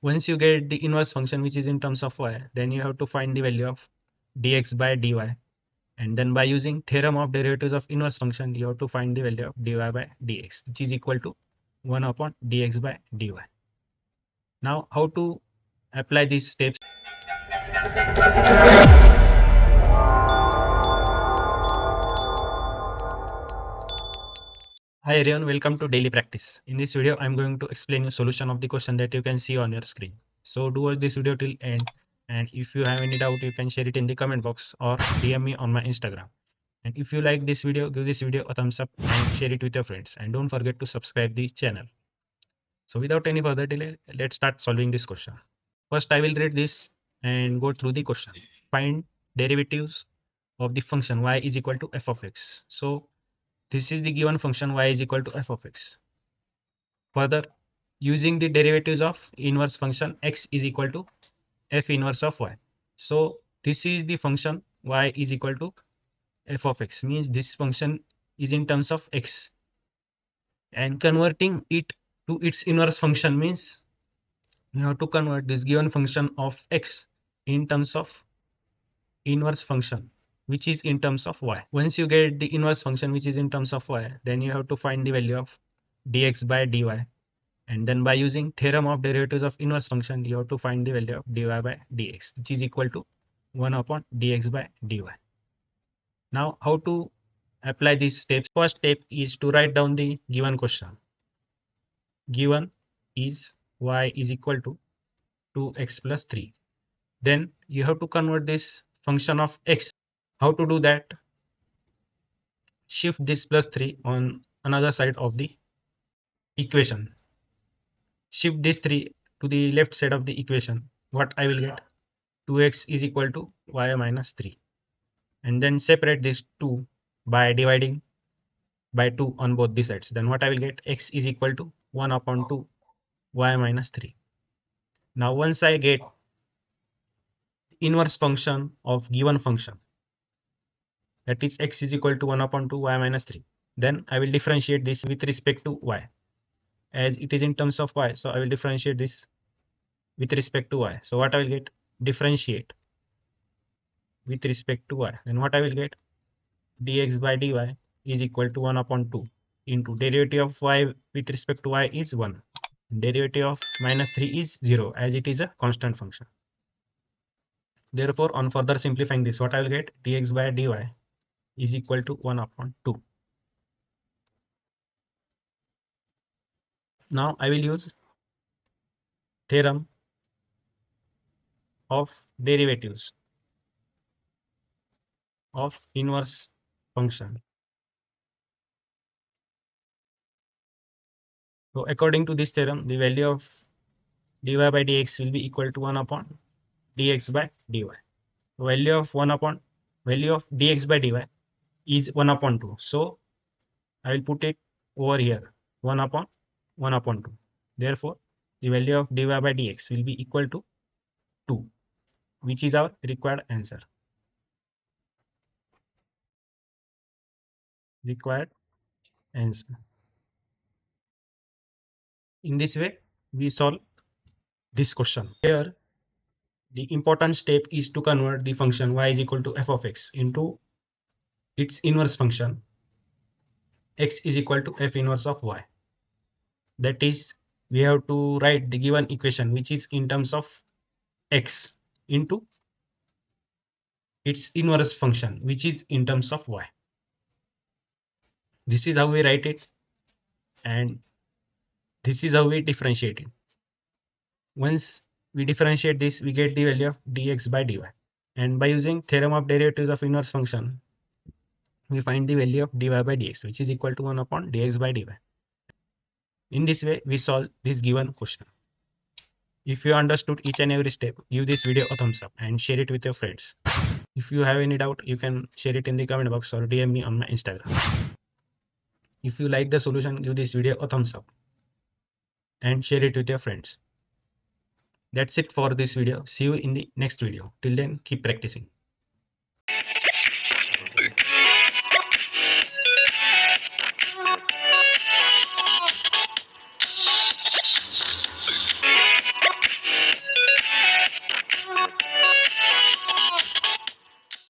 Once you get the inverse function which is in terms of y, then you have to find the value of dx by dy, and then by using theorem of derivatives of inverse function, you have to find the value of dy by dx, which is equal to 1 upon dx by dy. Now how to apply these steps? Hi everyone, welcome to daily practice. In this video, I'm going to explain you solution of the question that you can see on your screen. So do watch this video till end, and if you have any doubt, you can share it in the comment box or DM me on my Instagram. And if you like this video, give this video a thumbs up and share it with your friends. And don't forget to subscribe the channel. So without any further delay, let's start solving this question. First, I will read this and go through the question. Find derivatives of the function y is equal to f of x. So this is the given function y is equal to f of x. Further, using the derivatives of inverse function x is equal to f inverse of y. So this is the function y is equal to f of x, means this function is in terms of x, and converting it to its inverse function means you have to convert this given function of x in terms of inverse function which is in terms of y. Once you get the inverse function which is in terms of y, then you have to find the value of dx by dy, and then by using theorem of derivatives of inverse function, you have to find the value of dy by dx, which is equal to 1 upon dx by dy. Now how to apply these steps? First step is to write down the given question. Given is y is equal to 2x plus 3. Then you have to convert this function of x. How to do that? Shift this plus 3 on another side of the equation. Shift this 3 to the left side of the equation. What I will get? 2x is equal to y minus 3. And then separate this 2 by dividing by 2 on both the sides. Then what I will get? X is equal to 1 upon 2 y minus 3. Now once I get inverse function of given function, that is x is equal to 1 upon 2 y minus 3, then I will differentiate this with respect to y. As it is in terms of y, so I will differentiate this with respect to y. So what I will get? Differentiate with respect to y. Then what I will get? Dx by dy is equal to 1 upon 2 into derivative of y with respect to y is 1. Derivative of minus 3 is 0, as it is a constant function. Therefore, on further simplifying this, what I will get? Dx by dy is equal to 1 upon 2. Now I will use theorem of derivatives of inverse function. So according to this theorem, the value of dy by dx will be equal to 1 upon dx by dy. The value of dx by dy is 1 upon 2. So I will put it over here, 1 upon 1 upon 2. Therefore, the value of dy by dx will be equal to 2, which is our required answer. In this way, we solve this question. Here, the important step is to convert the function y is equal to f of x into its inverse function x is equal to f inverse of y. That is, we have to write the given equation which is in terms of x into its inverse function which is in terms of y. This is how we write it, and this is how we differentiate it. Once we differentiate this, we get the value of dx by dy, and by using theorem of derivatives of inverse function, we find the value of dy by dx, which is equal to 1 upon dx by dy. In this way, we solve this given question. If you understood each and every step, give this video a thumbs up and share it with your friends. If you have any doubt, you can share it in the comment box or DM me on my Instagram. If you like the solution, give this video a thumbs up and share it with your friends. That's it for this video. See you in the next video. Till then, keep practicing.